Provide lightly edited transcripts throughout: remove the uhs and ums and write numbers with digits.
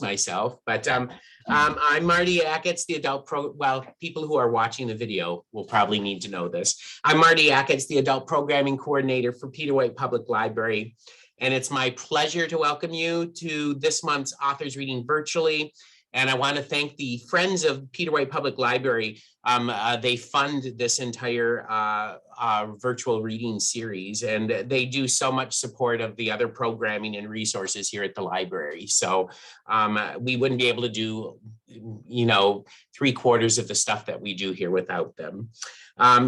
myself, but I'm Marty Achatz, the well, people who are watching the video will probably need to know this. I'm Marty Achatz, the adult programming coordinator for Peter White Public Library. And it's my pleasure to welcome you to this month's Authors Reading Virtually. And I want to thank the Friends of Peter White Public Library. They fund this entire virtual reading series, and they do so much support of the other programming and resources here at the library. So we wouldn't be able to do, 3/4 of the stuff that we do here without them.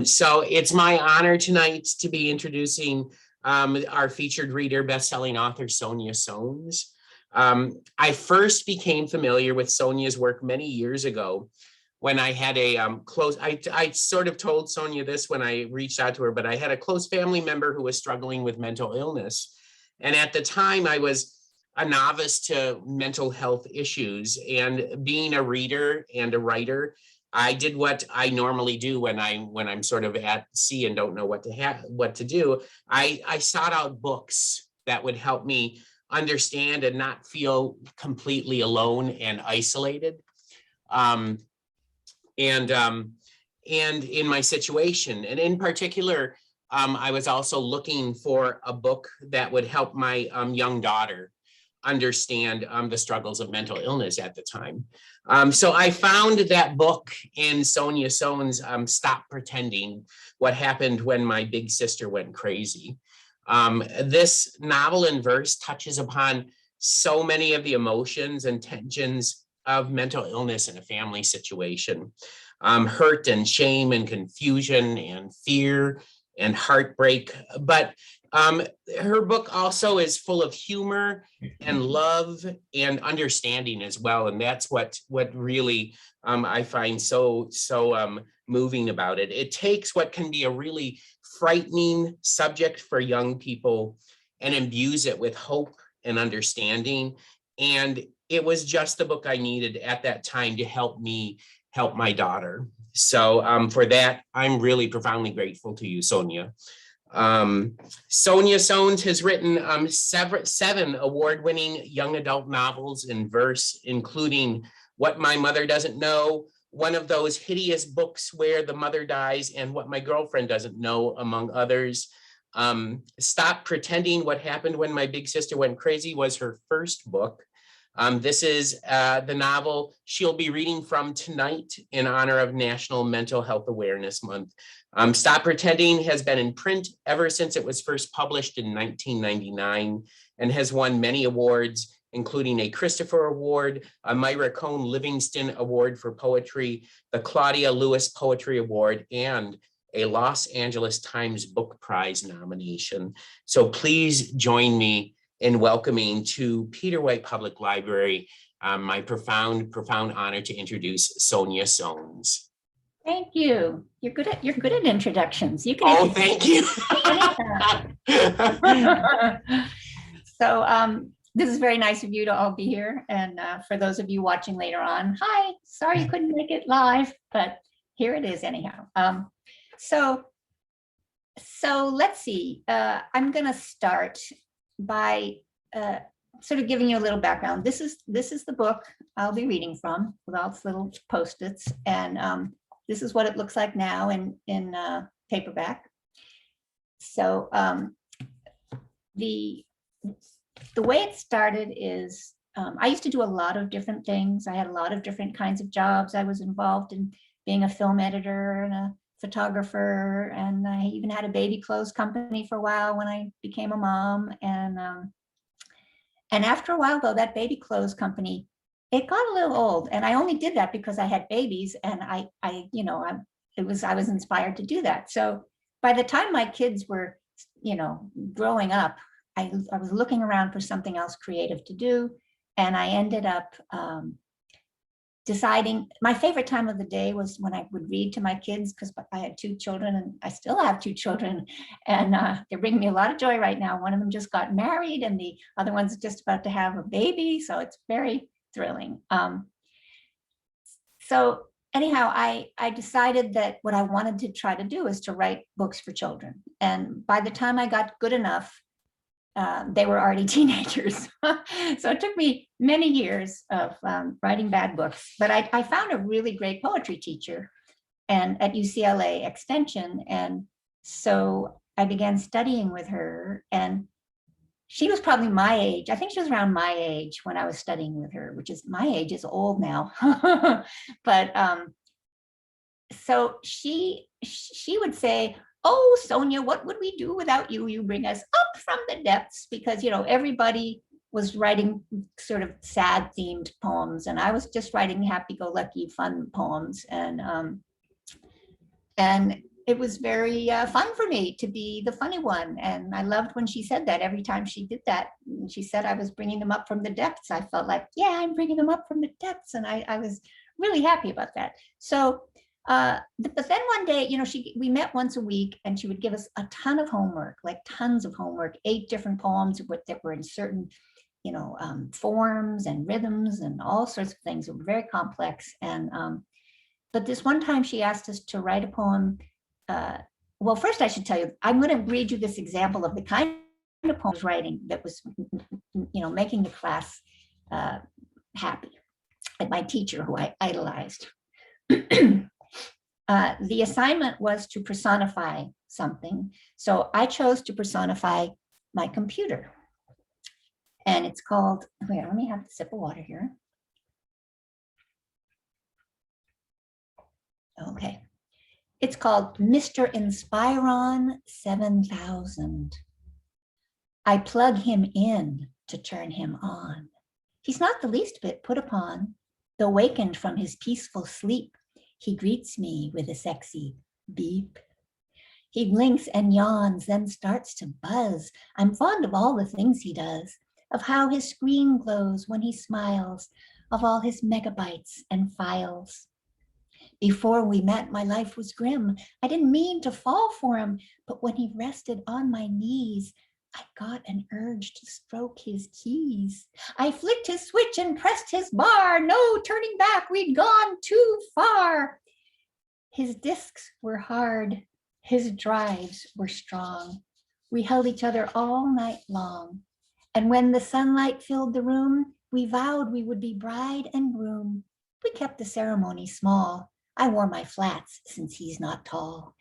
So it's my honor tonight to be introducing our featured reader, best-selling author, Sonya Sones. I first became familiar with Sonya's work many years ago when I had a I sort of told Sonya this when I reached out to her, but I had a close family member who was struggling with mental illness. And at the time I was a novice to mental health issues, and being a reader and a writer, I did what I normally do when I'm sort of at sea and don't know what to do. I sought out books that would help me understand and not feel completely alone and isolated. And in my situation, and in particular, I was also looking for a book that would help my young daughter understand the struggles of mental illness at the time. So I found that book in Sonya Sones, Stop Pretending: What Happened When My Big Sister Went Crazy. This novel in verse touches upon so many of the emotions and tensions of mental illness in a family situation. Hurt and shame and confusion and fear and heartbreak. But her book also is full of humor and love and understanding as well. And that's what really I find so moving about it. It takes what can be a really frightening subject for young people and imbues it with hope and understanding. And it was just the book I needed at that time to help me help my daughter. So for that, I'm really profoundly grateful to you, Sonya. Sonya Sones has written seven award-winning young adult novels in verse, including What My Mother Doesn't Know, one of those hideous books where the mother dies, and What My Girlfriend Doesn't Know, among others. Stop Pretending: What Happened When My Big Sister Went Crazy was her first book. This is the novel she'll be reading from tonight in honor of National Mental Health Awareness Month. Stop Pretending has been in print ever since it was first published in 1999 and has won many awards, including a Christopher Award, a Myra Cohn Livingston Award for Poetry, the Claudia Lewis Poetry Award, and a Los Angeles Times Book Prize nomination. So please join me in welcoming to Peter White Public Library my profound honor to introduce Sonya Sones. Thank you. You're good at introductions. You can. Thank you. So this is very nice of you to all be here, and for those of you watching later on, hi. Sorry you couldn't make it live, but here it is anyhow. So let's see. I'm going to start by sort of giving you a little background. This is the book I'll be reading from with all its little post-its, and this is what it looks like now in paperback. So the way it started is I used to do a lot of different things. I had a lot of different kinds of jobs. I was involved in being a film editor and a photographer, and I even had a baby clothes company for a while when I became a mom. And after a while, though, that baby clothes company, it got a little old, and I only did that because I had babies, and I was inspired to do that. So by the time my kids were, growing up, I was looking around for something else creative to do, and I ended up deciding my favorite time of the day was when I would read to my kids, because I had 2 children, and I still have 2 children, and they're bringing me a lot of joy right now. One of them just got married, and the other one's just about to have a baby, so it's very thrilling. So anyhow, I decided that what I wanted to try to do is to write books for children. And by the time I got good enough, they were already teenagers. So it took me many years of writing bad books, but I found a really great poetry teacher and at UCLA Extension. And so I began studying with her, and she was probably my age. I think she was around my age when I was studying with her, which is my age is old now. But so she would say, "Oh, Sonia, what would we do without you? You bring us up from the depths," because everybody was writing sort of sad themed poems, and I was just writing happy-go-lucky fun poems, and it was very fun for me to be the funny one. And I loved when she said that every time she did that. And she said I was bringing them up from the depths. I felt like, yeah, I'm bringing them up from the depths. And I was really happy about that. So, but then one day, we met once a week, and she would give us a ton of homework, like tons of homework, 8 different poems that were in certain, forms and rhythms and all sorts of things. They were very complex. And but this one time she asked us to write a poem. Well, first I should tell you, I'm going to read you this example of the kind of poem I was writing that was, making the class happy. And my teacher, who I idolized. The assignment was to personify something. So I chose to personify my computer. And it's called, wait, let me have a sip of water here. Okay. It's called Mr. Inspiron 7000. I plug him in to turn him on. He's not the least bit put upon. Though wakened from his peaceful sleep, he greets me with a sexy beep. He blinks and yawns, then starts to buzz. I'm fond of all the things he does, of how his screen glows when he smiles, of all his megabytes and files. Before we met, my life was grim. I didn't mean to fall for him, but when he rested on my knees, I got an urge to stroke his keys. I flicked his switch and pressed his bar. No turning back, we'd gone too far. His discs were hard, his drives were strong. We held each other all night long. And when the sunlight filled the room, we vowed we would be bride and groom. We kept the ceremony small. I wore my flats since he's not tall.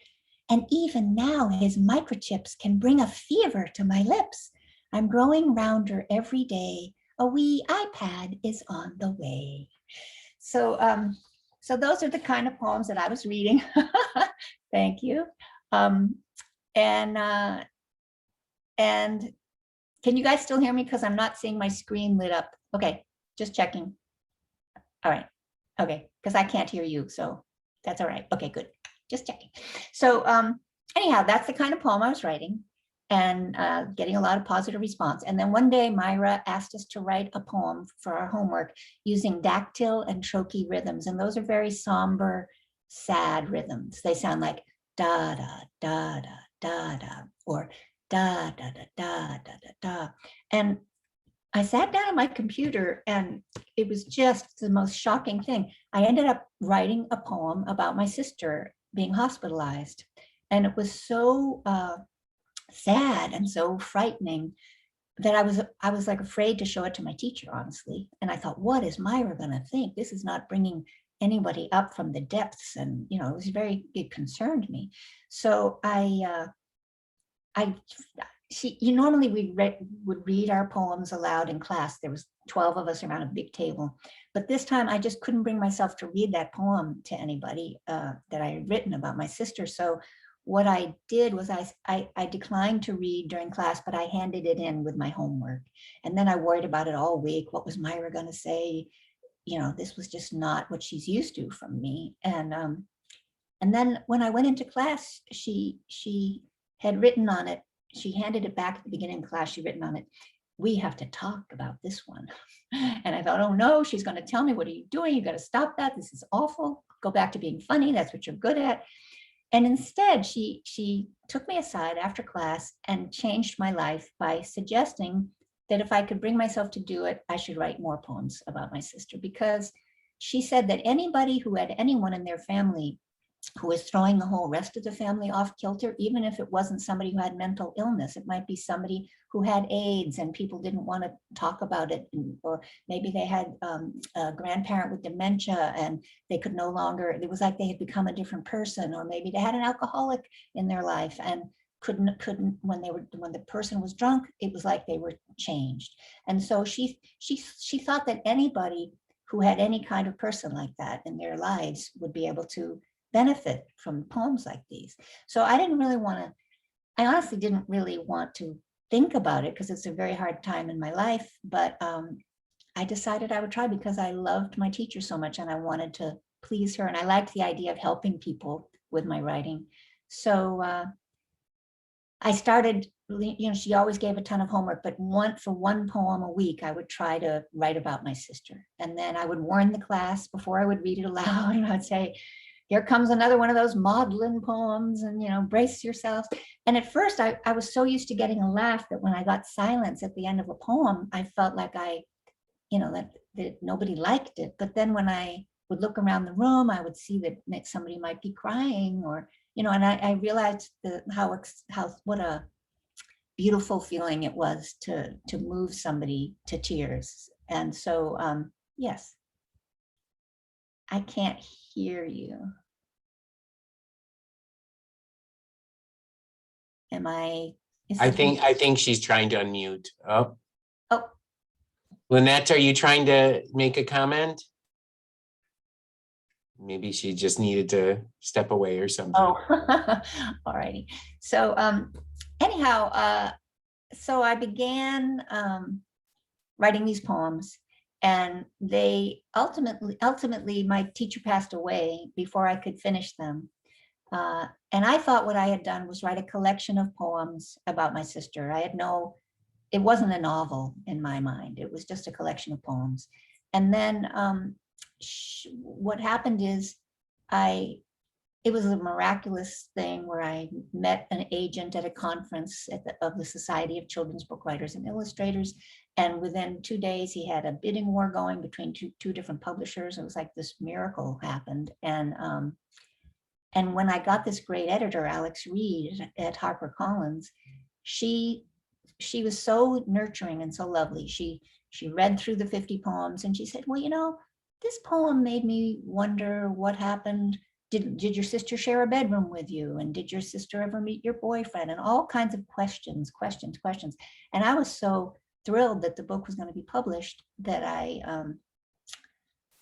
And even now his microchips can bring a fever to my lips. I'm growing rounder every day. A wee iPad is on the way. So those are the kind of poems that I was reading. Thank you. And can you guys still hear me? Because I'm not seeing my screen lit up. Okay, just checking. All right. Okay, because I can't hear you, so that's all right. Okay, good. Just checking. So anyhow, that's the kind of poem I was writing, and getting a lot of positive response. And then one day Myra asked us to write a poem for our homework using dactyl and trochee rhythms. And those are very somber, sad rhythms. They sound like da da da da da da, or da da da da da da da. And I sat down at my computer, and it was just the most shocking thing. I ended up writing a poem about my sister being hospitalized. And it was so sad and so frightening that I was like afraid to show it to my teacher, honestly. And I thought, what is Myra gonna think? This is not bringing anybody up from the depths. And, it concerned me. So normally we would read our poems aloud in class. There was 12 of us around a big table. But this time I just couldn't bring myself to read that poem to anybody that I had written about my sister. So what I did was I declined to read during class, but I handed it in with my homework. And then I worried about it all week. What was Myra going to say? This was just not what she's used to from me. And then when I went into class, she had written on it. She handed it back at the beginning of class. She'd written on it, "We have to talk about this one." And I thought, oh no, she's going to tell me, what are you doing? You got to stop that. This is awful. Go back to being funny. That's what you're good at. And instead, she took me aside after class and changed my life by suggesting that if I could bring myself to do it, I should write more poems about my sister, because she said that anybody who had anyone in their family who was throwing the whole rest of the family off kilter, even if it wasn't somebody who had mental illness. It might be somebody who had AIDS and people didn't want to talk about it, or maybe they had a grandparent with dementia and they could no longer, it was like they had become a different person, or maybe they had an alcoholic in their life and couldn't when the person was drunk, it was like they were changed. And so she thought that anybody who had any kind of person like that in their lives would be able to benefit from poems like these. So I honestly didn't really want to think about it because it's a very hard time in my life, but I decided I would try because I loved my teacher so much and I wanted to please her, and I liked the idea of helping people with my writing. So I started, she always gave a ton of homework, but for one poem a week, I would try to write about my sister. And then I would warn the class before I would read it aloud, and I'd say, here comes another one of those maudlin poems, and brace yourselves. And at first I was so used to getting a laugh that when I got silence at the end of a poem, I felt like that nobody liked it. But then when I would look around the room, I would see that somebody might be crying, or, and I realized what a beautiful feeling it was to move somebody to tears. And so, yes. I can't hear you. I think she's trying to unmute. Oh. Oh. Lynette, are you trying to make a comment? Maybe she just needed to step away or something. Oh, all righty. So anyhow, so I began writing these poems, and they ultimately my teacher passed away before I could finish them. And I thought what I had done was write a collection of poems about my sister. It wasn't a novel in my mind. It was just a collection of poems. And then what happened is it was a miraculous thing where I met an agent at a conference of the Society of Children's Book Writers and Illustrators. And within 2 days, he had a bidding war going between two different publishers. It was like this miracle happened. And when I got this great editor, Alex Reed at HarperCollins, she was so nurturing and so lovely. She read through the 50 poems and she said, well, this poem made me wonder what happened. Did your sister share a bedroom with you? And did your sister ever meet your boyfriend? And all kinds of questions. And I was so thrilled that the book was going to be published that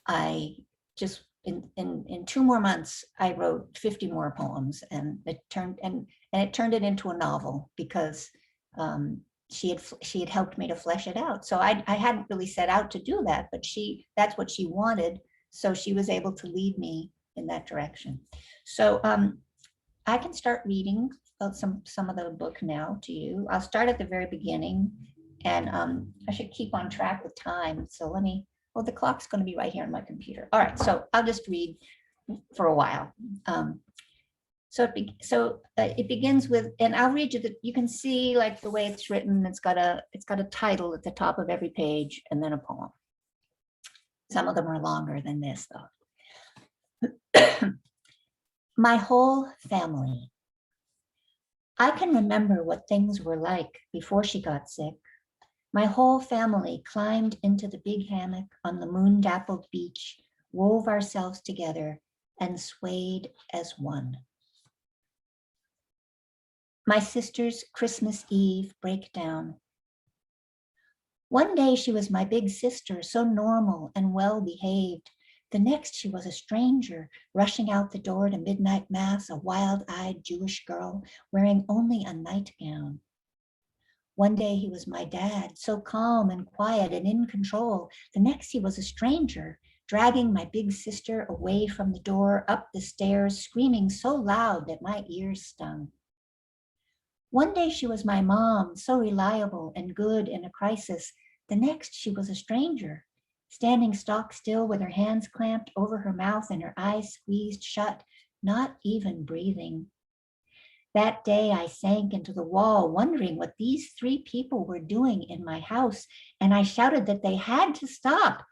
I just in 2 more months I wrote 50 more poems, and it turned it into a novel because she had helped me to flesh it out. So I hadn't really set out to do that, but that's what she wanted. So she was able to lead me in that direction. So I can start reading some of the book now to you. I'll start at the very beginning, and I should keep on track with time. So the clock's going to be right here on my computer. All right, so I'll just read for a while. So it begins with, and I'll read you you can see like the way it's written. It's got a title at the top of every page and then a poem. Some of them are longer than this though. My whole family. I can remember what things were like before she got sick. My whole family climbed into the big hammock on the moon-dappled beach, wove ourselves together, and swayed as one. My sister's Christmas Eve breakdown. One day she was my big sister, so normal and well-behaved. The next she was a stranger, rushing out the door to midnight mass, a wild-eyed Jewish girl wearing only a nightgown. One day he was my dad, so calm and quiet and in control. The next he was a stranger, dragging my big sister away from the door, up the stairs, screaming so loud that my ears stung. One day she was my mom, so reliable and good in a crisis. The next she was a stranger, standing stock still with her hands clamped over her mouth and her eyes squeezed shut, not even breathing. That day I sank into the wall, wondering what these 3 people were doing in my house, and I shouted that they had to stop,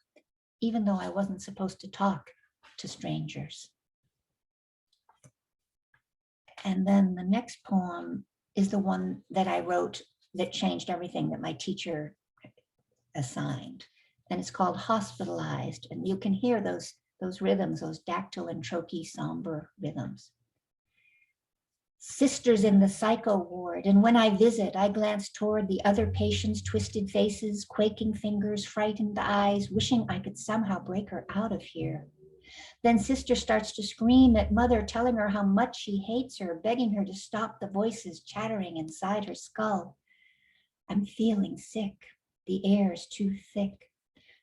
even though I wasn't supposed to talk to strangers. And then the next poem is the one that I wrote that changed everything that my teacher assigned. And it's called Hospitalized. And you can hear those rhythms, those dactyl and trochee somber rhythms. Sisters in the psycho ward, and when I visit, I glance toward the other patients' twisted faces, quaking fingers, frightened eyes, wishing I could somehow break her out of here. Then sister starts to scream at mother, telling her how much she hates her, begging her to stop the voices chattering inside her skull. I'm feeling sick. The air's too thick.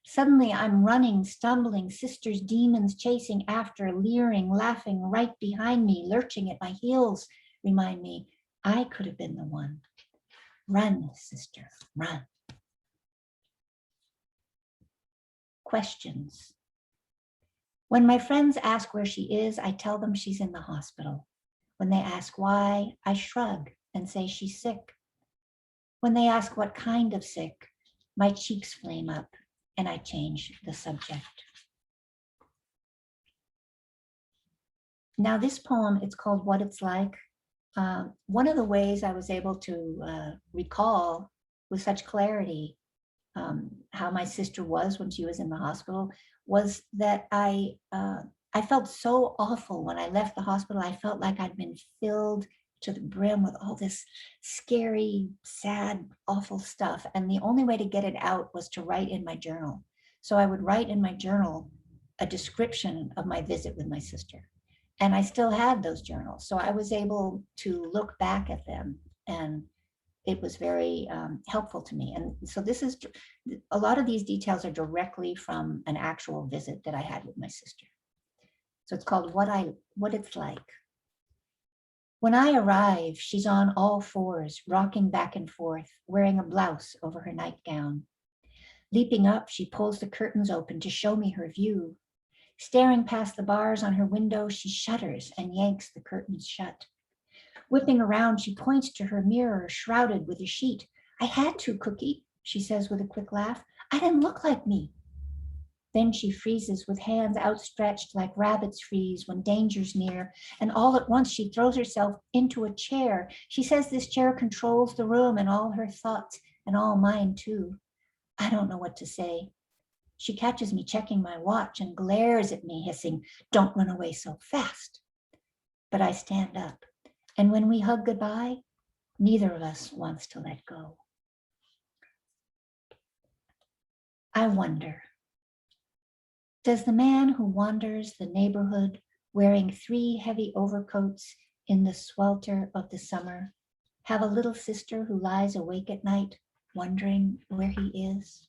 Suddenly I'm running, stumbling, sister's demons chasing after, leering, laughing right behind me, lurching at my heels. Remind me, I could have been the one. Run, sister, run. Questions. When my friends ask where she is, I tell them she's in the hospital. When they ask why, I shrug and say she's sick. When they ask what kind of sick, my cheeks flame up and I change the subject. Now this poem, it's called What It's Like. One of the ways I was able to recall with such clarity how my sister was when she was in the hospital was that I felt so awful when I left the hospital. I felt like I'd been filled to the brim with all this scary, sad, awful stuff. And the only way to get it out was to write in my journal. So I would write in my journal a description of my visit with my sister. And I still had those journals. So I was able to look back at them, and it was very helpful to me. And so this is, a lot of these details are directly from an actual visit that I had with my sister. So it's called What It's Like. When I arrive, she's on all fours, rocking back and forth, wearing a blouse over her nightgown. Leaping up, she pulls the curtains open to show me her view. Staring past the bars on her window, she shudders and yanks the curtains shut. Whipping around, she points to her mirror, shrouded with a sheet. I had to, Cookie, she says with a quick laugh. I didn't look like me. Then she freezes with hands outstretched like rabbits freeze when danger's near, and all at once she throws herself into a chair. She says this chair controls the room and all her thoughts, and all mine too. I don't know what to say. She catches me checking my watch and glares at me, hissing, "Don't run away so fast." But I stand up, and when we hug goodbye, neither of us wants to let go. I wonder, does the man who wanders the neighborhood wearing 3 heavy overcoats in the swelter of the summer have a little sister who lies awake at night wondering where he is?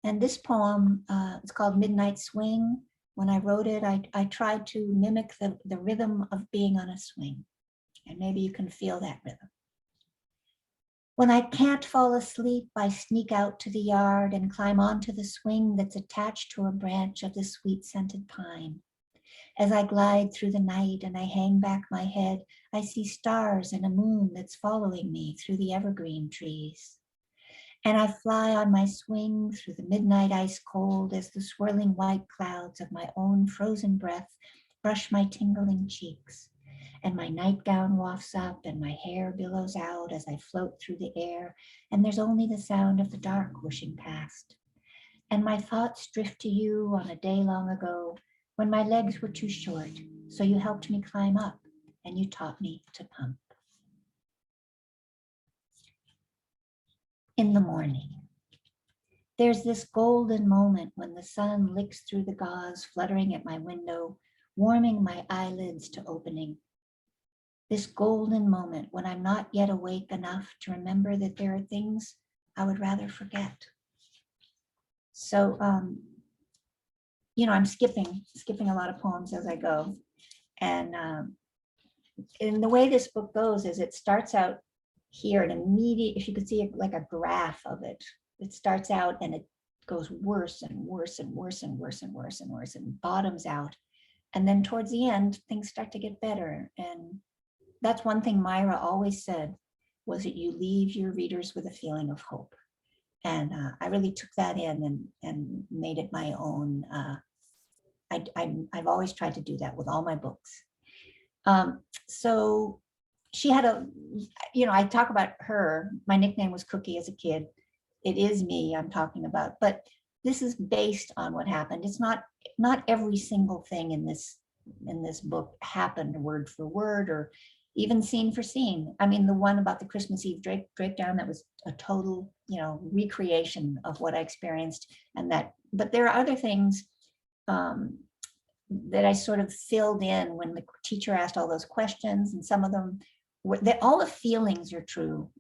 And this poem, it's called Midnight Swing. When I wrote it, I tried to mimic the rhythm of being on a swing. And maybe you can feel that rhythm. When I can't fall asleep, I sneak out to the yard and climb onto the swing that's attached to a branch of the sweet-scented pine. As I glide through the night and I hang back my head, I see stars and a moon that's following me through the evergreen trees. And I fly on my swing through the midnight ice cold as the swirling white clouds of my own frozen breath brush my tingling cheeks. And my nightgown wafts up and my hair billows out as I float through the air, and there's only the sound of the dark whooshing past. And my thoughts drift to you on a day long ago when my legs were too short, so you helped me climb up and you taught me to pump. In the morning, there's this golden moment when the sun licks through the gauze fluttering at my window, warming my eyelids to opening. This golden moment when I'm not yet awake enough to remember that there are things I would rather forget. So, I'm skipping a lot of poems as I go. And the way this book goes is it starts out here and immediate, if you could see it like a graph of it, it starts out and it goes worse and worse and worse and worse and worse and worse and bottoms out. And then towards the end, things start to get better. And that's one thing Myra always said, was that you leave your readers with a feeling of hope. And I really took that in and made it my own I've always tried to do that with all my books. So she had I talk about her, my nickname was Cookie as a kid. It is me I'm talking about, but this is based on what happened. It's not every single thing in this book happened word for word or even scene for scene. I mean, the one about the Christmas Eve breakdown, that was a total, recreation of what I experienced, but there are other things that I sort of filled in when the teacher asked all those questions, and some of them were that all the feelings are true,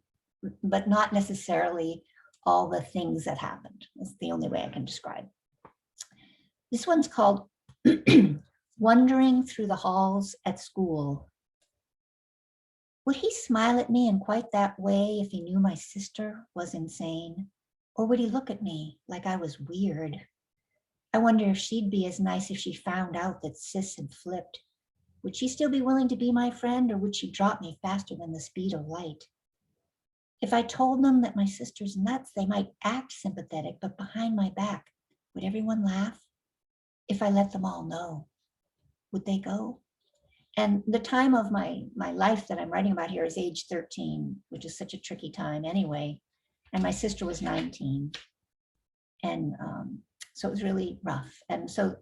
but not necessarily all the things that happened. That's the only way I can describe. This one's called Wandering Through the Halls at School. Would he smile at me in quite that way if he knew my sister was insane? Or would he look at me like I was weird? I wonder if she'd be as nice if she found out that Sis had flipped. Would she still be willing to be my friend, or would she drop me faster than the speed of light? If I told them that my sister's nuts, they might act sympathetic, but behind my back, would everyone laugh? If I let them all know, would they go? And the time of my life that I'm writing about here is age 13, which is such a tricky time anyway. And my sister was 19. And so it was really rough. And so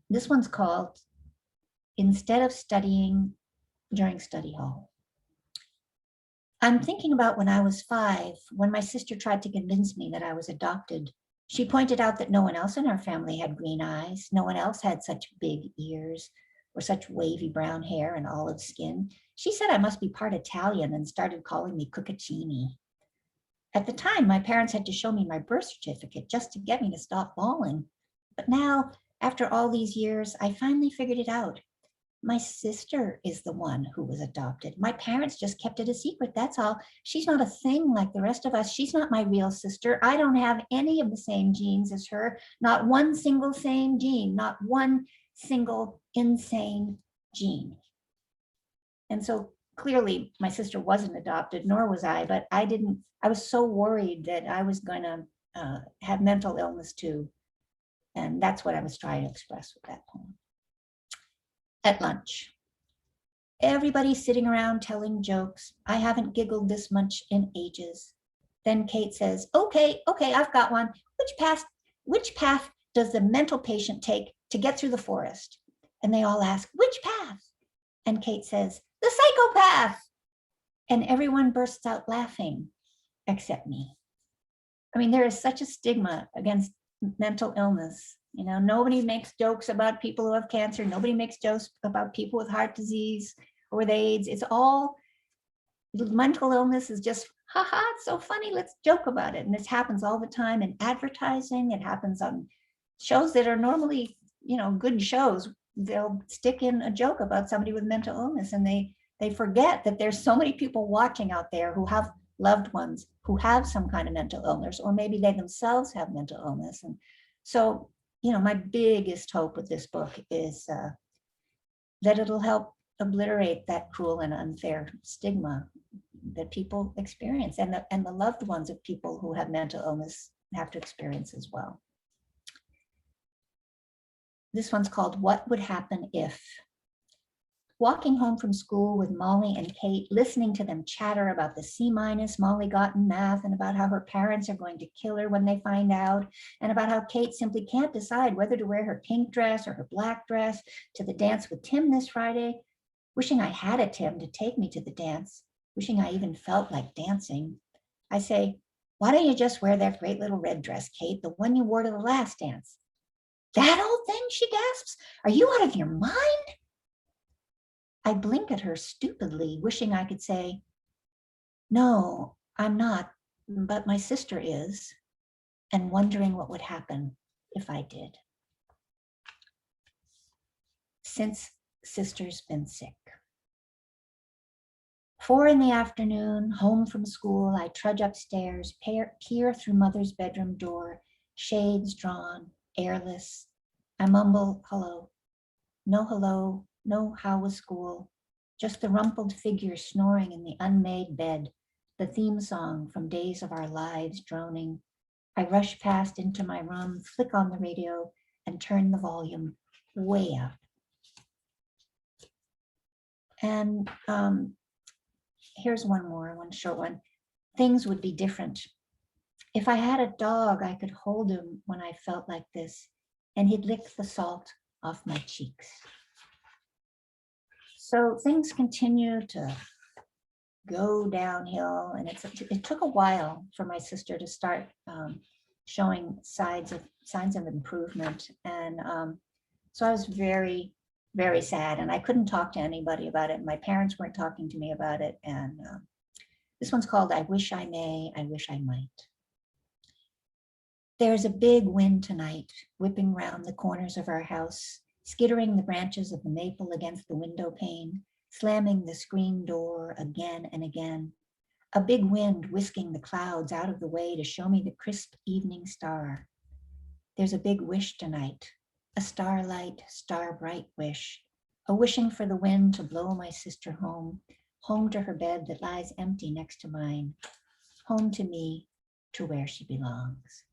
this one's called Instead of Studying During Study Hall. I'm thinking about when I was 5, when my sister tried to convince me that I was adopted. She pointed out that no one else in our family had green eyes. No one else had such big ears or such wavy brown hair and olive skin. She said I must be part Italian and started calling me Cuccaccini. At the time, my parents had to show me my birth certificate just to get me to stop bawling. But now, after all these years, I finally figured it out. My sister is the one who was adopted. My parents just kept it a secret, that's all. She's not a thing like the rest of us. She's not my real sister. I don't have any of the same genes as her. Not one single same gene, not one single insane gene. And so clearly my sister wasn't adopted, nor was I, but I was so worried that I was going to have mental illness too. And that's what I was trying to express with that poem. At lunch, everybody's sitting around telling jokes. I haven't giggled this much in ages. Then Kate says, okay, I've got one. Which path does the mental patient take to get through the forest? And they all ask, which path? And Kate says, the psychopath. And everyone bursts out laughing, except me. I mean, there is such a stigma against mental illness. Nobody makes jokes about people who have cancer. Nobody makes jokes about people with heart disease or with AIDS. It's all, mental illness is just, haha, it's so funny, let's joke about it. And this happens all the time in advertising. It happens on shows that are normally, good shows. They'll stick in a joke about somebody with mental illness, and they forget that there's so many people watching out there who have loved ones who have some kind of mental illness, or maybe they themselves have mental illness. And so, my biggest hope with this book is that it'll help obliterate that cruel and unfair stigma that people experience, and the loved ones of people who have mental illness have to experience as well. This one's called What Would Happen If. Walking home from school with Molly and Kate, listening to them chatter about the C- Molly got in math, and about how her parents are going to kill her when they find out, and about how Kate simply can't decide whether to wear her pink dress or her black dress to the dance with Tim this Friday. Wishing I had a Tim to take me to the dance, wishing I even felt like dancing. I say, why don't you just wear that great little red dress, Kate, the one you wore to the last dance? That old thing, she gasps. Are you out of your mind? I blink at her stupidly, wishing I could say, no, I'm not, but my sister is, and wondering what would happen if I did. Since sister's been sick. 4 p.m, home from school, I trudge upstairs, peer through mother's bedroom door, shades drawn, airless. I mumble, hello, no, how was school? Just the rumpled figure snoring in the unmade bed, the theme song from Days of Our Lives droning. I rush past into my room, flick on the radio, and turned the volume way up. And here's one short one. Things would be different. If I had a dog, I could hold him when I felt like this, and he'd lick the salt off my cheeks. So things continue to go downhill, and it took a while for my sister to start showing signs of improvement. And so I was very, very sad, and I couldn't talk to anybody about it. My parents weren't talking to me about it. And this one's called I Wish I May, I Wish I Might. There's a big wind tonight, whipping round the corners of our house, skittering the branches of the maple against the window pane, slamming the screen door again and again. A big wind whisking the clouds out of the way to show me the crisp evening star. There's a big wish tonight, a starlight, star-bright wish, a wishing for the wind to blow my sister home, home to her bed that lies empty next to mine, home to me, to where she belongs.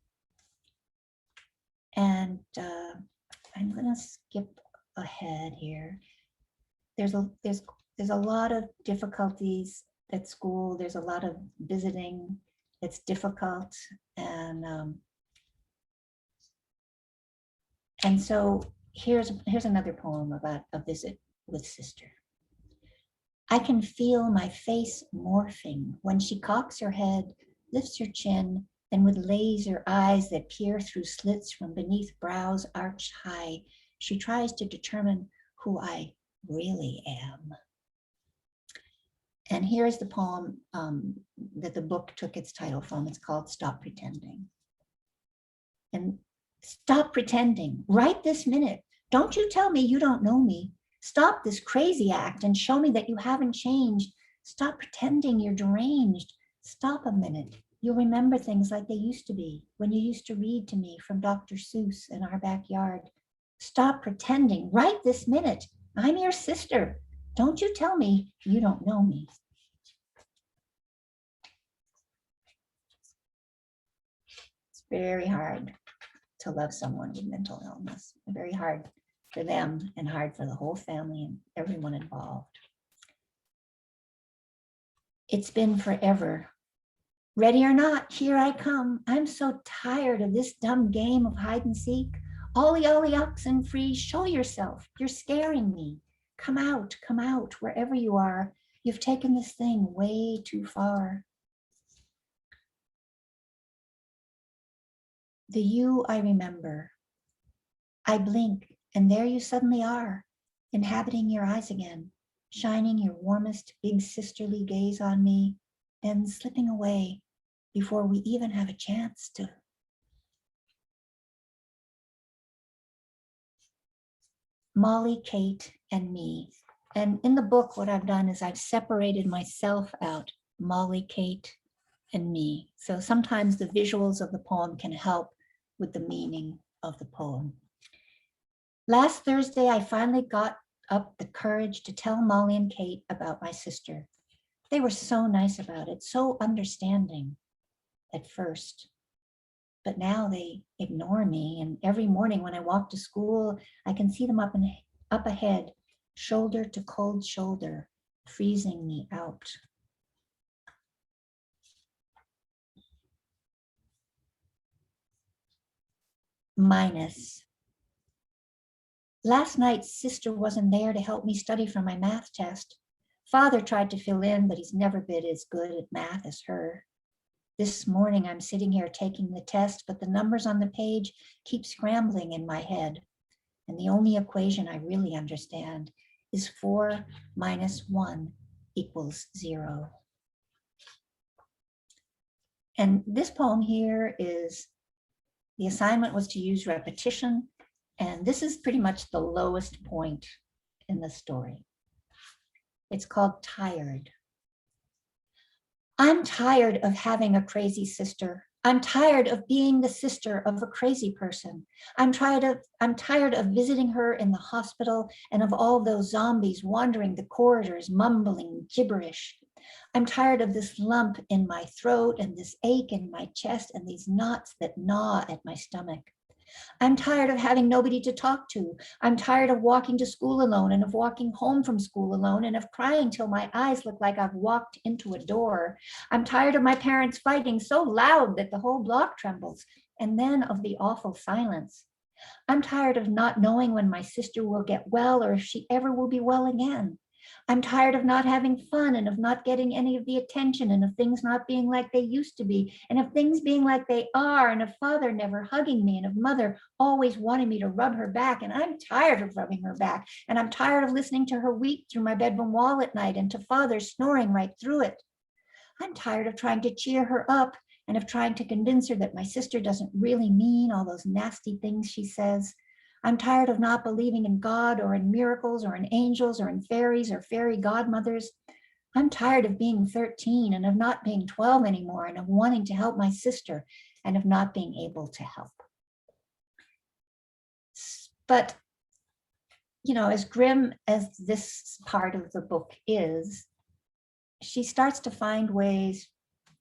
And I'm gonna skip ahead here. There's a lot of difficulties at school. There's a lot of visiting that's difficult. And so here's another poem about a visit with sister. I can feel my face morphing when she cocks her head, lifts her chin, and with laser eyes that peer through slits from beneath brows arched high, she tries to determine who I really am. And here's the poem that the book took its title from. It's called Stop Pretending. And stop pretending right this minute. Don't you tell me you don't know me. Stop this crazy act and show me that you haven't changed. Stop pretending you're deranged. Stop a minute. You'll remember things like they used to be when you used to read to me from Dr. Seuss in our backyard. Stop pretending right this minute. I'm your sister. Don't you tell me you don't know me. It's very hard to love someone with mental illness. Very hard for them and hard for the whole family and everyone involved. It's been forever. Ready or not, here I come. I'm so tired of this dumb game of hide and seek. Ollie, ollie, oxen free, show yourself. You're scaring me. Come out, wherever you are. You've taken this thing way too far. The you I remember. I blink, and there you suddenly are, inhabiting your eyes again, shining your warmest big sisterly gaze on me, then slipping away before we even have a chance to. Molly, Kate, and me. And in the book, what I've done is I've separated myself out, Molly, Kate, and me. So sometimes the visuals of the poem can help with the meaning of the poem. Last Thursday, I finally got up the courage to tell Molly and Kate about my sister. They were so nice about it, so understanding at first. But now they ignore me, and every morning when I walk to school, I can see them up ahead, shoulder to cold shoulder, freezing me out. Minus. Last night, sister wasn't there to help me study for my math test. Father tried to fill in, but he's never been as good at math as her. This morning, I'm sitting here taking the test, but the numbers on the page keep scrambling in my head. And the only equation I really understand is 4 minus 1 equals 0. And this poem here is, the assignment was to use repetition, and this is pretty much the lowest point in the story. It's called Tired. I'm tired of having a crazy sister. I'm tired of being the sister of a crazy person. I'm tired of visiting her in the hospital and of all those zombies wandering the corridors, mumbling gibberish. I'm tired of this lump in my throat and this ache in my chest and these knots that gnaw at my stomach. I'm tired of having nobody to talk to. I'm tired of walking to school alone and of walking home from school alone and of crying till my eyes look like I've walked into a door. I'm tired of my parents fighting so loud that the whole block trembles, and then of the awful silence. I'm tired of not knowing when my sister will get well or if she ever will be well again. I'm tired of not having fun and of not getting any of the attention and of things not being like they used to be and of things being like they are and of father never hugging me and of mother always wanting me to rub her back. And I'm tired of rubbing her back. And I'm tired of listening to her weep through my bedroom wall at night and to father snoring right through it. I'm tired of trying to cheer her up and of trying to convince her that my sister doesn't really mean all those nasty things she says. I'm tired of not believing in God or in miracles or in angels or in fairies or fairy godmothers. I'm tired of being 13 and of not being 12 anymore and of wanting to help my sister and of not being able to help. But, you know, as grim as this part of the book is, she starts to find ways,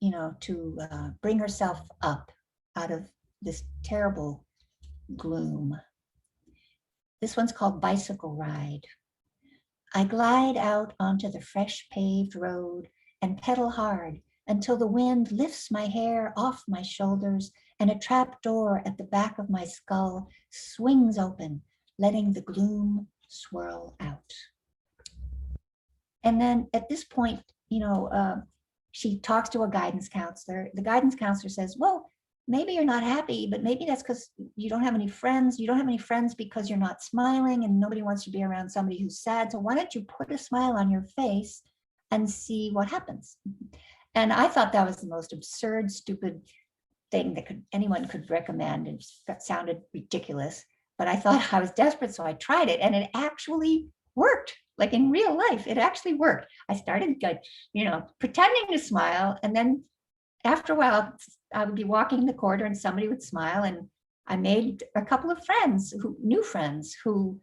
you know, to bring herself up out of this terrible gloom. This one's called Bicycle Ride. I glide out onto the fresh paved road and pedal hard until the wind lifts my hair off my shoulders and a trap door at the back of my skull swings open, letting the gloom swirl out. And then at this point, you know, she talks to a guidance counselor. The guidance counselor says, well, maybe you're not happy, but maybe that's because you don't have any friends. You don't have any friends because you're not smiling and nobody wants to be around somebody who's sad. So why don't you put a smile on your face and see what happens? And I thought that was the most absurd, stupid thing that anyone could recommend. It sounded ridiculous, but I thought I was desperate. So I tried it and it actually worked. Like in real life, it actually worked. I started, you know, pretending to smile, and then after a while, I would be walking the corridor and somebody would smile, and I made a couple of friends, new friends who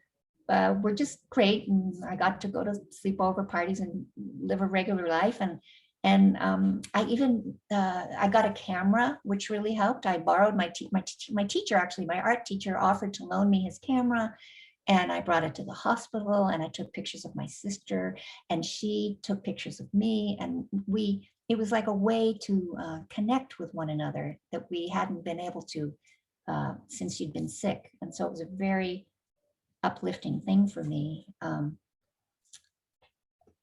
were just great, and I got to go to sleepover parties and live a regular life. And I even I got a camera, which really helped. I borrowed my teacher, actually, my art teacher, offered to loan me his camera. And I brought it to the hospital and I took pictures of my sister and she took pictures of me. And it was like a way to connect with one another that we hadn't been able to since she'd been sick. And so it was a very uplifting thing for me.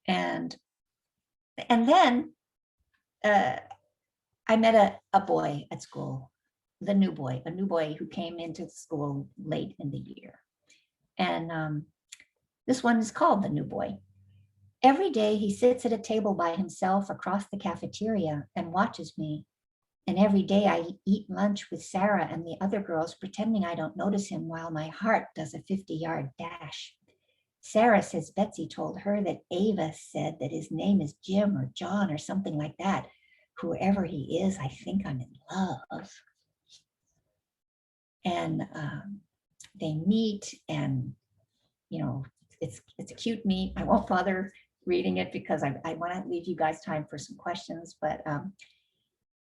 And then I met a boy at school, a new boy who came into school late in the year. And this one is called The New Boy. Every day he sits at a table by himself across the cafeteria and watches me. And every day I eat lunch with Sarah and the other girls, pretending I don't notice him while my heart does a 50-yard dash. Sarah says Betsy told her that Ava said that his name is Jim or John or something like that. Whoever he is, I think I'm in love. And they meet, and you know, it's a cute meet. I won't bother reading it because I want to leave you guys time for some questions, but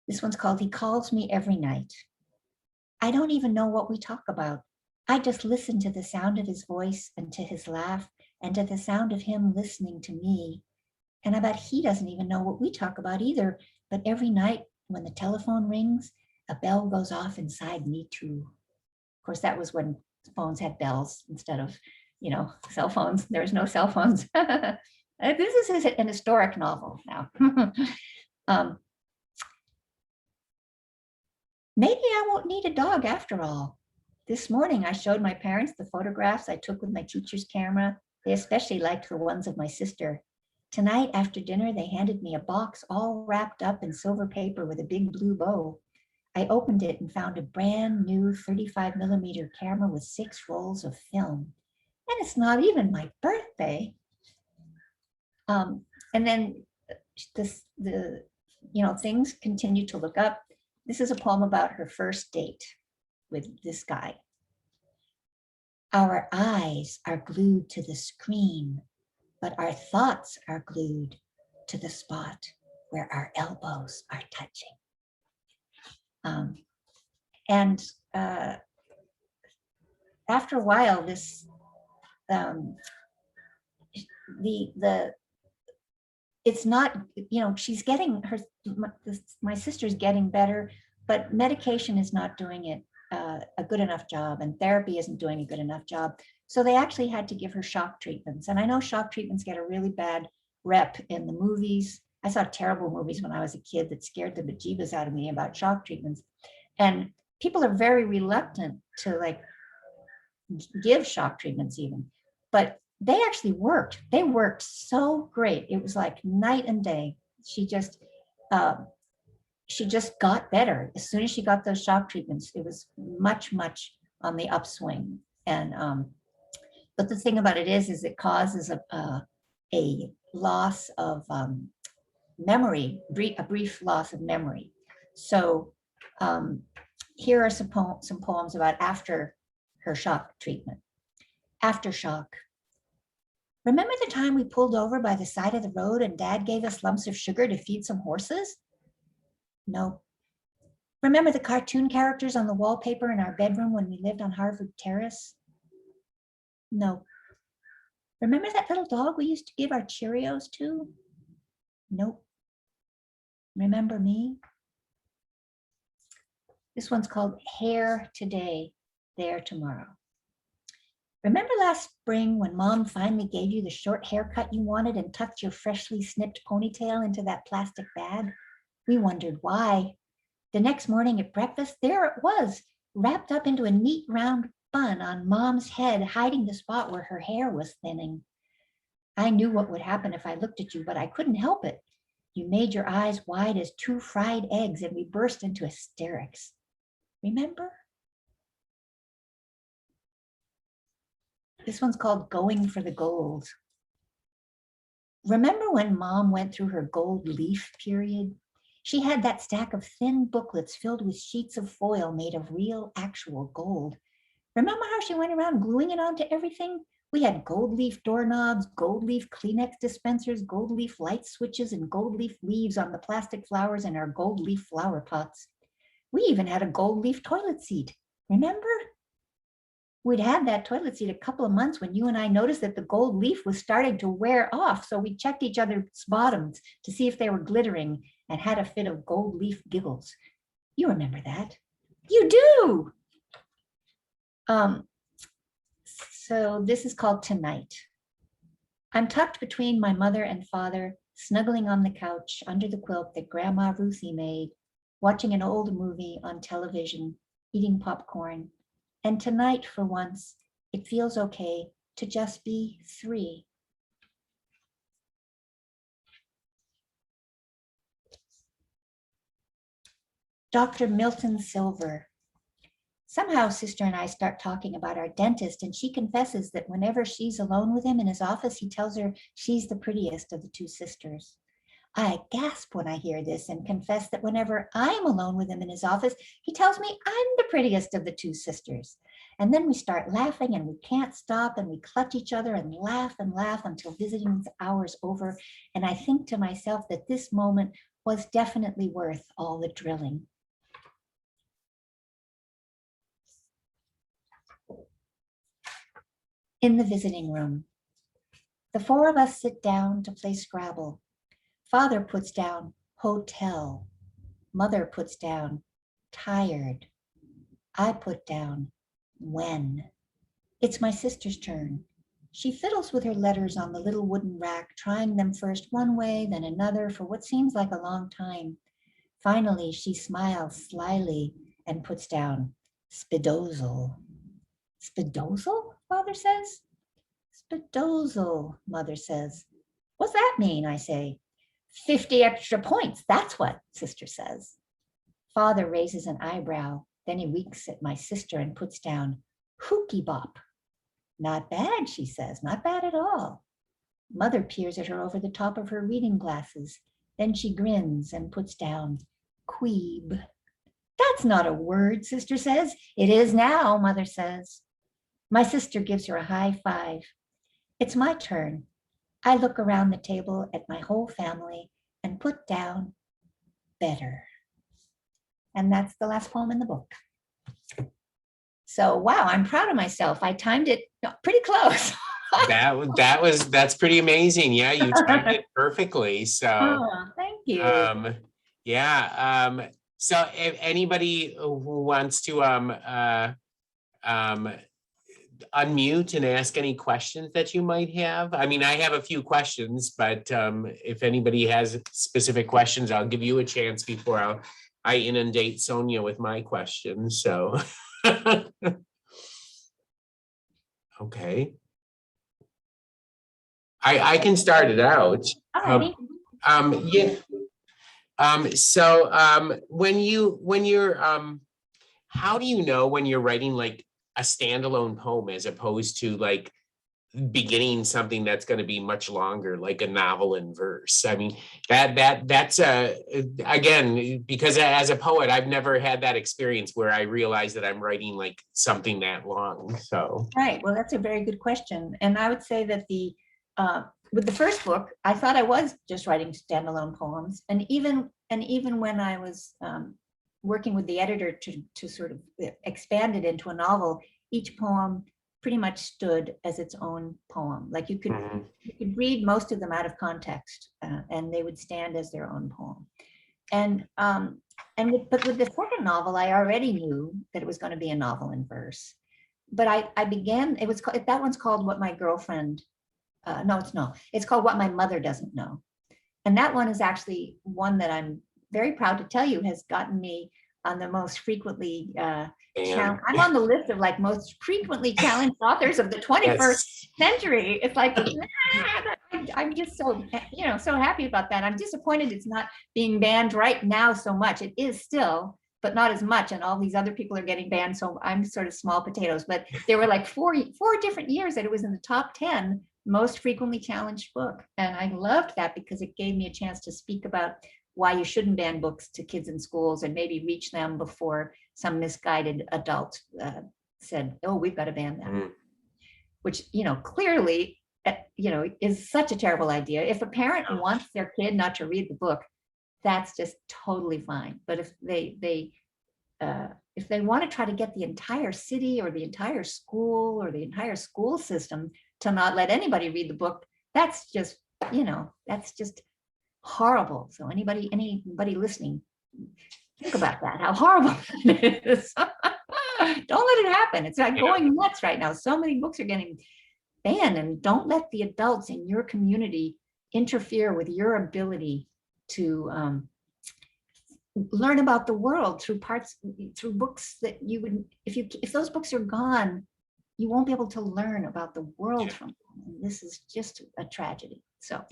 this one's called He Calls Me Every Night. I don't even know what we talk about. I just listen to the sound of his voice and to his laugh and to the sound of him listening to me. And I bet he doesn't even know what we talk about either, but every night when the telephone rings, a bell goes off inside me too. Of course, that was when phones had bells instead of, you know, cell phones. There's no cell phones. This is an historic novel now. Maybe I won't need a dog after all. This morning, I showed my parents the photographs I took with my teacher's camera. They especially liked the ones of my sister. Tonight, after dinner, they handed me a box all wrapped up in silver paper with a big blue bow. I opened it and found a brand new 35mm camera with 6 rolls of film. And it's not even my birthday. And then things continue to look up. This is a poem about her first date with this guy. Our eyes are glued to the screen, but our thoughts are glued to the spot where our elbows are touching. after a while, this, it's not, she's getting her, my sister's getting better, but medication is not doing it a good enough job, and therapy isn't doing a good enough job. So they actually had to give her shock treatments. And I know shock treatments get a really bad rep in the movies. I saw terrible movies when I was a kid that scared the bejeebus out of me about shock treatments. And people are very reluctant to like give shock treatments even, but they actually worked. They worked so great. It was like night and day. She just got better. As soon as she got those shock treatments, it was much, much on the upswing. And but the thing about it is it causes a loss of memory, a brief loss of memory. So here are some poems about after her shock treatment. Aftershock. Remember the time we pulled over by the side of the road and Dad gave us lumps of sugar to feed some horses? No. Remember the cartoon characters on the wallpaper in our bedroom when we lived on Harvard Terrace? No. Remember that little dog we used to give our Cheerios to? Nope. Remember me? This one's called Hair Today, There Tomorrow. Remember last spring when Mom finally gave you the short haircut you wanted and tucked your freshly snipped ponytail into that plastic bag? We wondered why. The next morning at breakfast, there it was, wrapped up into a neat round bun on Mom's head, hiding the spot where her hair was thinning. I knew what would happen if I looked at you, but I couldn't help it. You made your eyes wide as 2 fried eggs and we burst into hysterics. Remember? This one's called Going for the Gold. Remember when Mom went through her gold leaf period? She had that stack of thin booklets filled with sheets of foil made of real, actual gold. Remember how she went around gluing it onto everything? We had gold leaf doorknobs, gold leaf Kleenex dispensers, gold leaf light switches, and gold leaf leaves on the plastic flowers in our gold leaf flower pots. We even had a gold leaf toilet seat. Remember? We'd had that toilet seat a couple of months when you and I noticed that the gold leaf was starting to wear off. So we checked each other's bottoms to see if they were glittering and had a fit of gold leaf giggles. You remember that? You do. So this is called Tonight. I'm tucked between my mother and father, snuggling on the couch under the quilt that Grandma Ruthie made, watching an old movie on television, eating popcorn. And tonight, for once, it feels okay to just be 3. Dr. Milton Silver. Somehow Sister and I start talking about our dentist, and she confesses that whenever she's alone with him in his office, he tells her she's the prettiest of the 2 sisters. I gasp when I hear this and confess that whenever I'm alone with him in his office, he tells me I'm the prettiest of the 2 sisters. And then we start laughing and we can't stop and we clutch each other and laugh until visiting hour's over. And I think to myself that this moment was definitely worth all the drilling. In the visiting room, the 4 of us sit down to play Scrabble. Father puts down hotel. Mother puts down tired. I put down when. It's my sister's turn. She fiddles with her letters on the little wooden rack, trying them first one way, then another for what seems like a long time. Finally, she smiles slyly and puts down spidozel. Spidozel, Father says. Spidozel, Mother says. What's that mean, I say. 50 extra points, that's what, Sister says. Father raises an eyebrow, then he winks at my sister and puts down hooky bop. Not bad, she says, not bad at all. Mother peers at her over the top of her reading glasses. Then she grins and puts down queeb. That's not a word, Sister says. It is now, Mother says. My sister gives her a high five. It's my turn. I look around the table at my whole family and put down better. And that's the last poem in the book. So, wow, I'm proud of myself. I timed it pretty close. That's pretty amazing. Yeah, you timed it perfectly. So, Oh, thank you. um, yeah. So if anybody who wants to um unmute and ask any questions that you might have. I mean, I have a few questions, but if anybody has specific questions, I'll give you a chance before I inundate Sonya with my questions. So, okay. I can start it out. All righty. Yeah. When you're how do you know when you're writing like a standalone poem as opposed to like beginning something that's going to be much longer, like a novel in verse? I mean, that's again, because as a poet, I've never had that experience where I realize that I'm writing like something that long. So Right. Well, that's a very good question. And I would say that with the first book, I thought I was just writing standalone poems. And even when I was working with the editor to sort of expand it into a novel, each poem pretty much stood as its own poem. Like you could read most of them out of context, and they would stand as their own poem. But with the second novel, I already knew that it was going to be a novel in verse. But I began, that one's called What My Girlfriend, it's called What My Mother Doesn't Know. And that one is actually one that I'm very proud to tell you has gotten me on the most frequently I'm on the list of like most frequently challenged authors of the 21st century. It's like, I'm just so, so happy about that. I'm disappointed it's not being banned right now so much. It is still, but not as much. And all these other people are getting banned. So I'm sort of small potatoes, but there were like four different years that it was in the top 10 most frequently challenged book. And I loved that because it gave me a chance to speak about why you shouldn't ban books to kids in schools and maybe reach them before some misguided adult said, oh, we've got to ban that, which, clearly, is such a terrible idea. If a parent wants their kid not to read the book, that's just totally fine. But if they want to try to get the entire city or the entire school or the entire school system to not let anybody read the book, that's just horrible. So anybody listening, think about that, how horrible it is. Don't let it happen. It's like going nuts right now. So many books are getting banned, and don't let the adults in your community interfere with your ability to learn about the world through books that you would, if those books are gone, you won't be able to learn about the world from them. And this is just a tragedy. So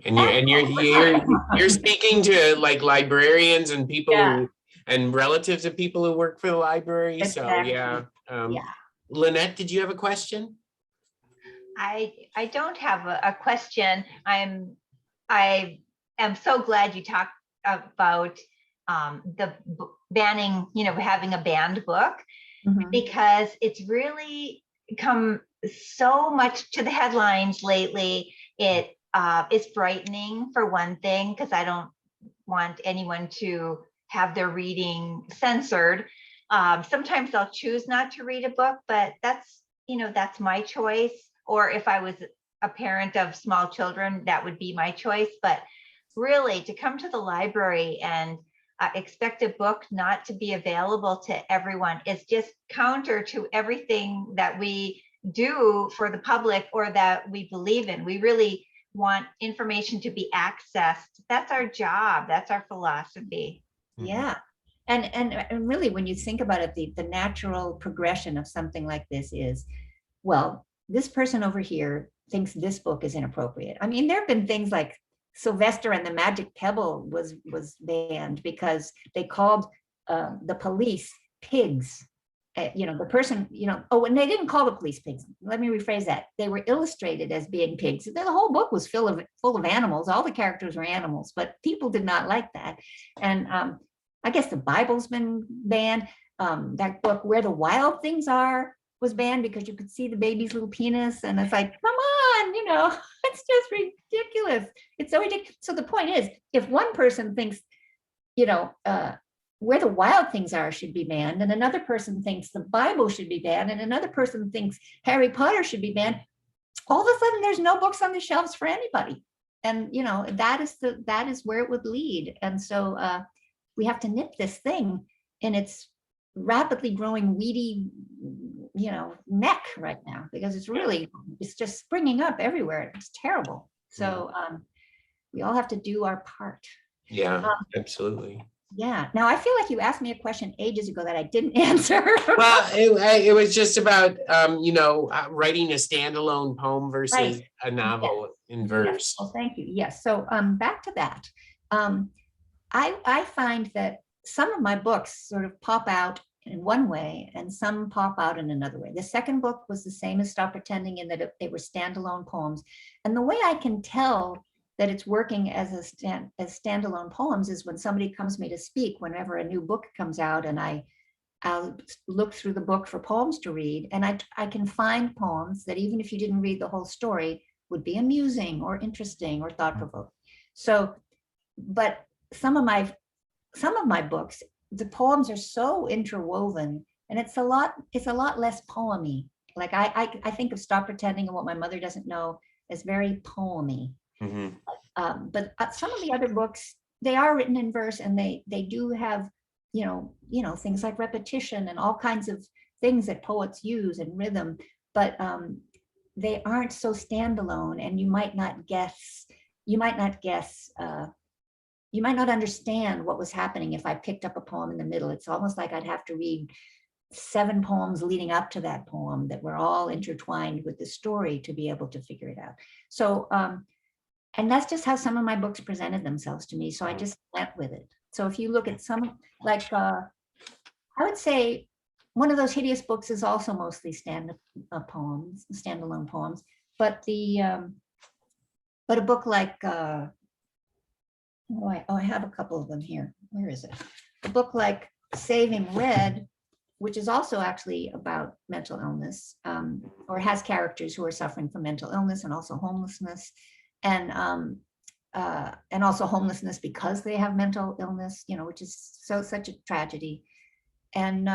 and you're speaking to like librarians and people who and relatives of people who work for the library. Exactly. So Lynette, did you have a question? I don't have a question. I am so glad you talked about the banning, having a banned book, because it's really come so much to the headlines lately. It is frightening, for one thing, because I don't want anyone to have their reading censored. Sometimes I'll choose not to read a book, but that's my choice. Or if I was a parent of small children, that would be my choice. But really, to come to the library and expect a book not to be available to everyone is just counter to everything that we do for the public or that we believe in. We really want information to be accessed. That's our job. That's our philosophy. Yeah. And really, when you think about it, the natural progression of something like this is, well, this person over here thinks this book is inappropriate. I mean, there have been things like Sylvester and the Magic Pebble was banned because they called the police pigs. The person, and they didn't call the police pigs. Let me rephrase that. They were illustrated as being pigs. The whole book was full of animals. All the characters were animals, but people did not like that. And I guess the Bible's been banned. That book, Where the Wild Things Are, was banned because you could see the baby's little penis. And it's like, come on, it's just ridiculous. It's so ridiculous. So the point is, if one person thinks, Where the Wild Things Are should be banned, and another person thinks the Bible should be banned, and another person thinks Harry Potter should be banned, all of a sudden there's no books on the shelves for anybody. And that is where it would lead. And so we have to nip this thing in its rapidly growing weedy neck right now, because it's just springing up everywhere. It's terrible. So we all have to do our part. Yeah, absolutely. Yeah. Now I feel like you asked me a question ages ago that I didn't answer. Well, it was just about, writing a standalone poem versus Right. a novel in verse. Well, thank you. Yes. So back to that. I find that some of my books sort of pop out in one way and some pop out in another way. The second book was the same as Stop Pretending, in that they were standalone poems. And the way I can tell that it's working as standalone poems is when somebody comes to me to speak, whenever a new book comes out, and I'll look through the book for poems to read, and I can find poems that, even if you didn't read the whole story, would be amusing or interesting or thought-provoking. So, but some of my books, the poems are so interwoven, and it's a lot less poemy. Like I think of Stop Pretending and What My Mother Doesn't Know as very poemy. Mm-hmm. But some of the other books, they are written in verse, and they do have things like repetition and all kinds of things that poets use, and rhythm, but they aren't so standalone, and you might not understand what was happening if I picked up a poem in the middle. It's almost like I'd have to read 7 poems leading up to that poem that were all intertwined with the story to be able to figure it out. So and that's just how some of my books presented themselves to me. So I just went with it. So if you look at some, like, I would say one of those hideous books is also mostly standalone poems. But but a book like, I have a couple of them here. Where is it? A book like Saving Red, which is also actually about mental illness, or has characters who are suffering from mental illness and also homelessness. And also homelessness because they have mental illness, which is such a tragedy. And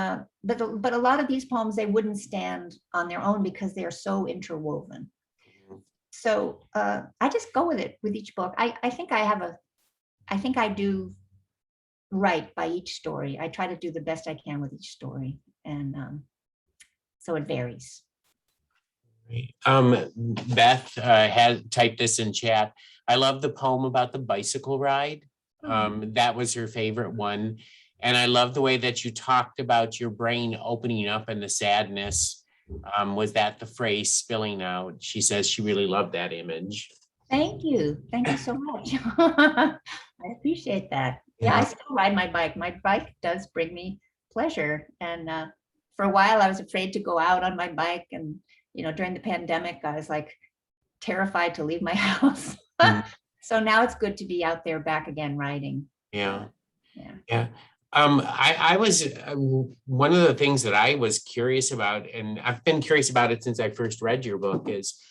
but a lot of these poems, they wouldn't stand on their own because they are so interwoven. So I just go with it with each book. I think I do right by each story. I try to do the best I can with each story, and so it varies. Beth had typed this in chat. I love the poem about the bicycle ride. That was her favorite one. And I love the way that you talked about your brain opening up and the sadness. Was that the phrase spilling out? She says she really loved that image. Thank you. Thank you so much. I appreciate that. Yeah, I still ride my bike. My bike does bring me pleasure. And for a while, I was afraid to go out on my bike. And during the pandemic, I was like terrified to leave my house. So now it's good to be out there back again riding. Yeah. I was one of the things that I was curious about, and I've been curious about it since I first read your book, is,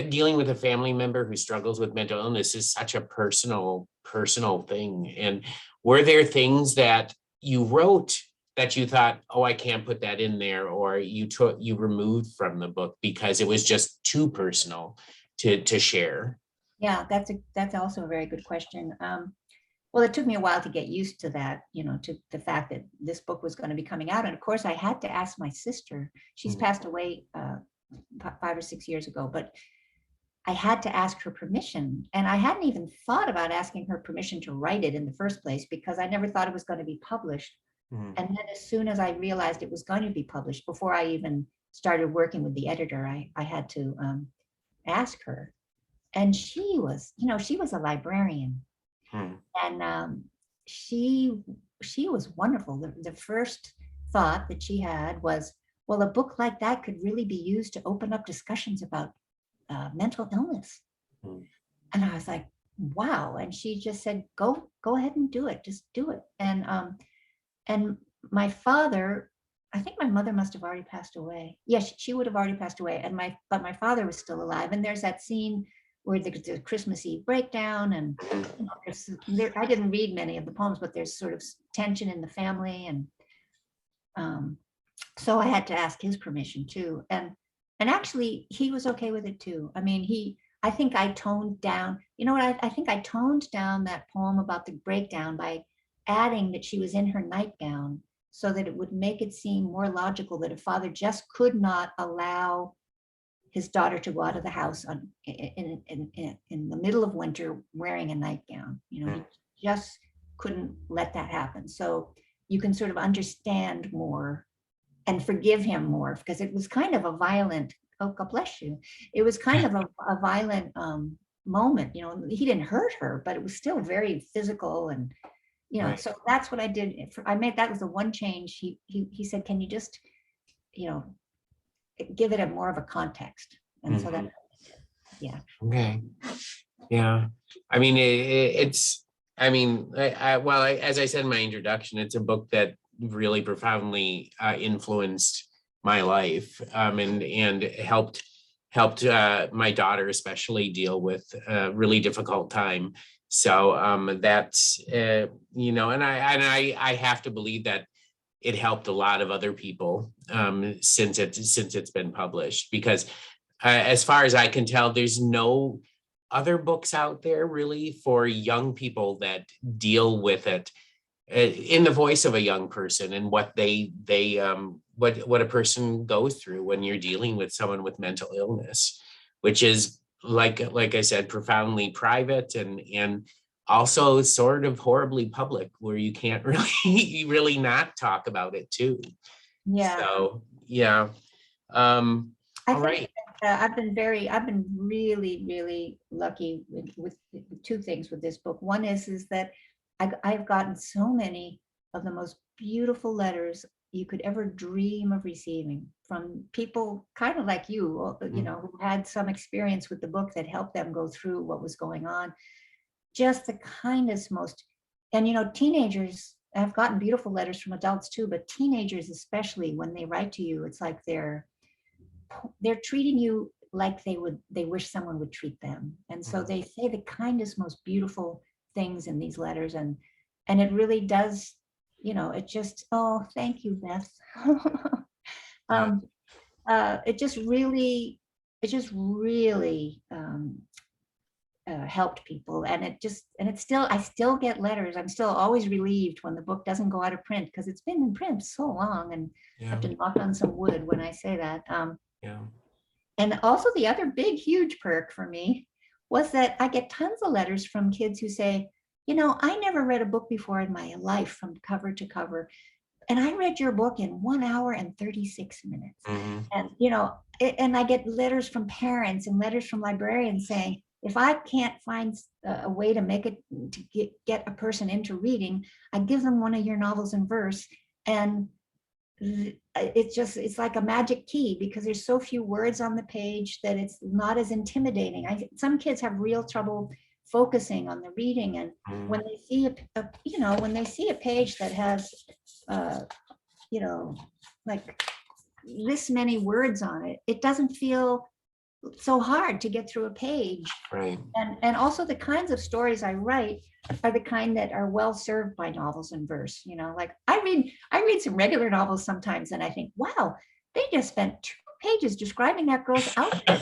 dealing with a family member who struggles with mental illness is such a personal thing. And were there things that you wrote that you thought, oh, I can't put that in there, or you removed from the book because it was just too personal to share? Yeah, that's also a very good question. Well, it took me a while to get used to that, to the fact that this book was going to be coming out. And of course, I had to ask my sister. She's passed away 5 or 6 years ago, but I had to ask her permission. And I hadn't even thought about asking her permission to write it in the first place, because I never thought it was going to be published. And then as soon as I realized it was going to be published, before I even started working with the editor, I had to ask her. And she was a librarian. And she was wonderful. The first thought that she had was, well, a book like that could really be used to open up discussions about mental illness. And I was like, wow. And she just said, go ahead and do it. Just do it. And my father, I think my mother must have already passed away. Yes, she would have already passed away. But my father was still alive. And there's that scene where there's a Christmas Eve breakdown, and I didn't read many of the poems, but there's sort of tension in the family, and so I had to ask his permission too, and actually he was okay with it too. I mean, I think I toned down, you know what, I think I toned down that poem about the breakdown by adding that she was in her nightgown, so that it would make it seem more logical that a father just could not allow his daughter to go out of the house in the middle of winter wearing a nightgown. You know, he just couldn't let that happen. So you can sort of understand more and forgive him more, because it was kind of a violent, oh, God bless you. It was kind of a violent moment. You know, he didn't hurt her, but it was still very physical, and you know, so that's what I did. That was the one change. He said, can you just, you know, give it a more of a context. And so that, yeah. Okay. Yeah. I mean, as I said in my introduction, it's a book that really profoundly influenced my life, and helped my daughter especially deal with a really difficult time. So that's, you know, and I have to believe that it helped a lot of other people since it's been published, because as far as I can tell, there's no other books out there really for young people that deal with it in the voice of a young person, and what what a person goes through when you're dealing with someone with mental illness, which is like I said, profoundly private, and also sort of horribly public, where you can't really not talk about it too. Yeah. So yeah. All right. I've been really, really lucky with two things with this book. One is that I've gotten so many of the most beautiful letters you could ever dream of receiving, from people kind of like you know, who had some experience with the book that helped them go through what was going on. Just the kindest, most, and you know, teenagers, I've gotten beautiful letters from adults too, but teenagers especially, when they write to you, it's like they're treating you like they wish someone would treat them. And so they say the kindest, most beautiful things in these letters, and it really does, you know, it just, oh, thank you, Beth. It just really helped people, and it's still, I still get letters. I'm still always relieved when the book doesn't go out of print, because it's been in print so long, and I have to knock on some wood when I say that. And also the other big, huge perk for me was that I get tons of letters from kids who say, you know, I never read a book before in my life from cover to cover, and I read your book in 1 hour and 36 minutes. And, you know, and I get letters from parents and letters from librarians saying, if I can't find a way to make it, to get a person into reading, I give them one of your novels in verse. And it's like a magic key, because there's so few words on the page that it's not as intimidating. Some kids have real trouble focusing on the reading, and when they see when they see a page that has you know, like this many words on it, it doesn't feel so hard to get through a page. Right. And also the kinds of stories I write are the kind that are well served by novels in verse. You know, like I read some regular novels sometimes, and I think, wow, they just spent 2 pages describing that girl's outfit.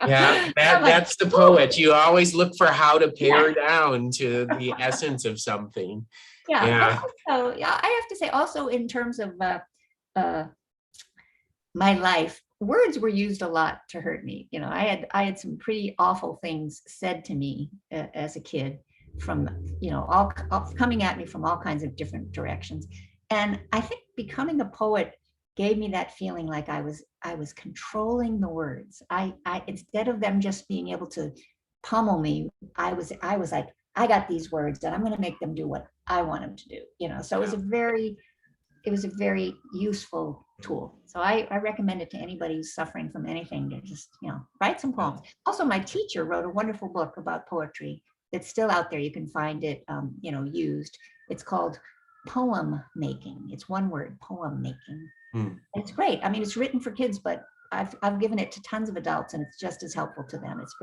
Yeah, that's the poet. You always look for how to pare down to the essence of something. Yeah. Also, yeah, I have to say, also in terms of my life, words were used a lot to hurt me. You know, I had some pretty awful things said to me as a kid, from, you know, all coming at me from all kinds of different directions. And I think becoming a poet gave me that feeling like I was controlling the words. I instead of them just being able to pummel me, I was like, I got these words and I'm going to make them do what I want them to do. You know, so it was a very useful tool. So I recommend it to anybody who's suffering from anything, to just, you know, write some poems. Also, my teacher wrote a wonderful book about poetry that's still out there. You can find it, you know, used. It's called Poem Making. It's one word, poem making. It's great. I mean, it's written for kids, but I've given it to tons of adults, and it's just as helpful to them. It's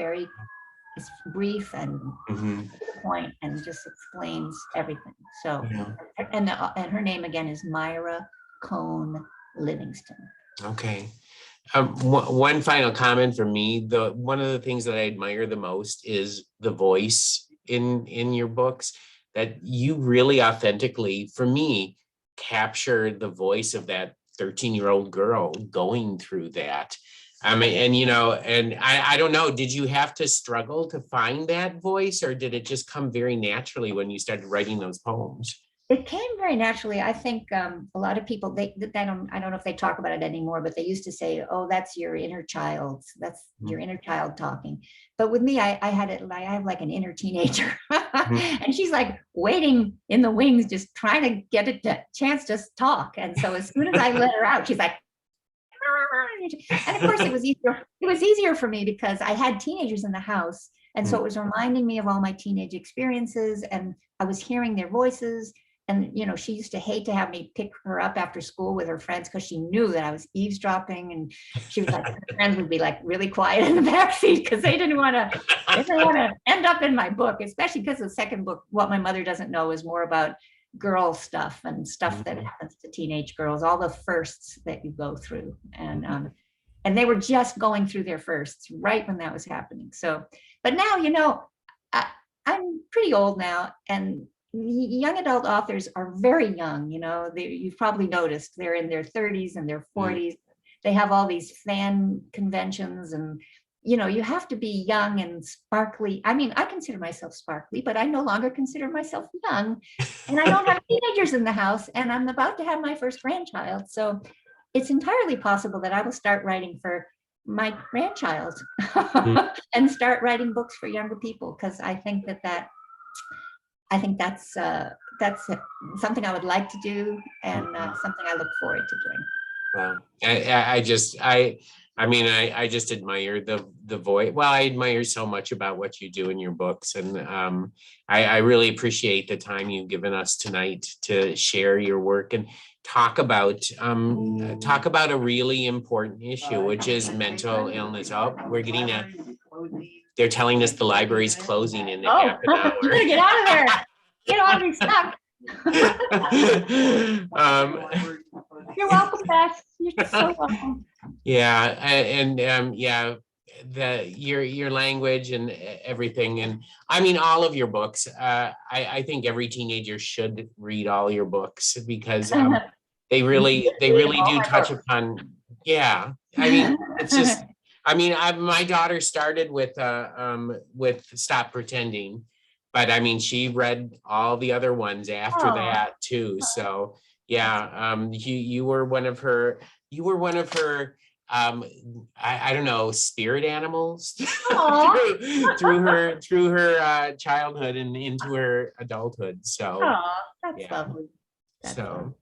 brief and Mhm. to the point, and just explains everything. So, Yeah. and her name again is Myra Cone Livingston. Okay. One final comment from me. One of the things that I admire the most is the voice in your books, that you really authentically, for me, capture the voice of that 13-year-old girl going through that. I mean, and and I don't know, did you have to struggle to find that voice, or did it just come very naturally when you started writing those poems? It came very naturally. I think a lot of people, I don't know if they talk about it anymore, but they used to say, oh, that's your inner child. That's your inner child talking. But with me, I have like an inner teenager and she's like waiting in the wings, just trying to get a chance to talk. And so as soon as I let her out, she's like, and of course it was easier for me because I had teenagers in the house. And so it was reminding me of all my teenage experiences, and I was hearing their voices. And, she used to hate to have me pick her up after school with her friends because she knew that I was eavesdropping. And she was like, her friends would be like really quiet in the backseat because they didn't want to end up in my book, especially because the second book, What My Mother Doesn't Know, is more about girl stuff and stuff that happens to teenage girls, all the firsts that you go through. And they were just going through their firsts right when that was happening. So, but now, I'm pretty old now, and young adult authors are very young. You've probably noticed they're in their 30s and their 40s. They have all these fan conventions, and you have to be young and sparkly. I mean, I consider myself sparkly, but I no longer consider myself young, and I don't have teenagers in the house, and I'm about to have my first grandchild. So it's entirely possible that I will start writing for my grandchild and start writing books for younger people, because I think that's something I would like to do, and something I look forward to doing. Well, I just admire the voice. Well, I admire so much about what you do in your books, and I really appreciate the time you've given us tonight to share your work and talk about a really important issue, which is mental illness. Oh, they're telling us the library's closing in half an hour. You better get out of there. You don't want to be stuck. You're welcome, Beth. You're so welcome. Yeah, and your language and everything, and I mean all of your books. I think every teenager should read all your books, because they really do touch upon. Yeah, I mean, it's just. I mean, my daughter started with Stop Pretending, but I mean, she read all the other ones after that too. So yeah, you were one of her. You were one of her. I don't know, spirit animals through her childhood and into her adulthood. So that's lovely. That's lovely.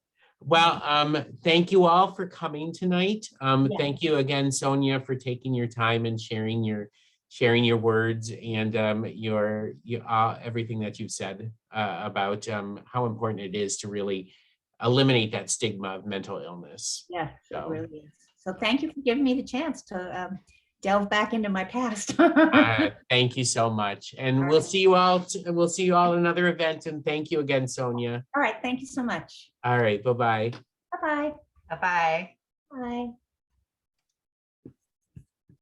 Well, thank you all for coming tonight. Thank you again, Sonya, for taking your time and sharing your words and your everything that you've said about how important it is to really eliminate that stigma of mental illness. Yeah, it really is. So thank you for giving me the chance to delve back into my past. Thank you so much. And we'll see you all. We'll see you all at another event. And thank you again, Sonya. All right. Thank you so much. All right. Bye-bye. Bye-bye. Bye-bye. Bye.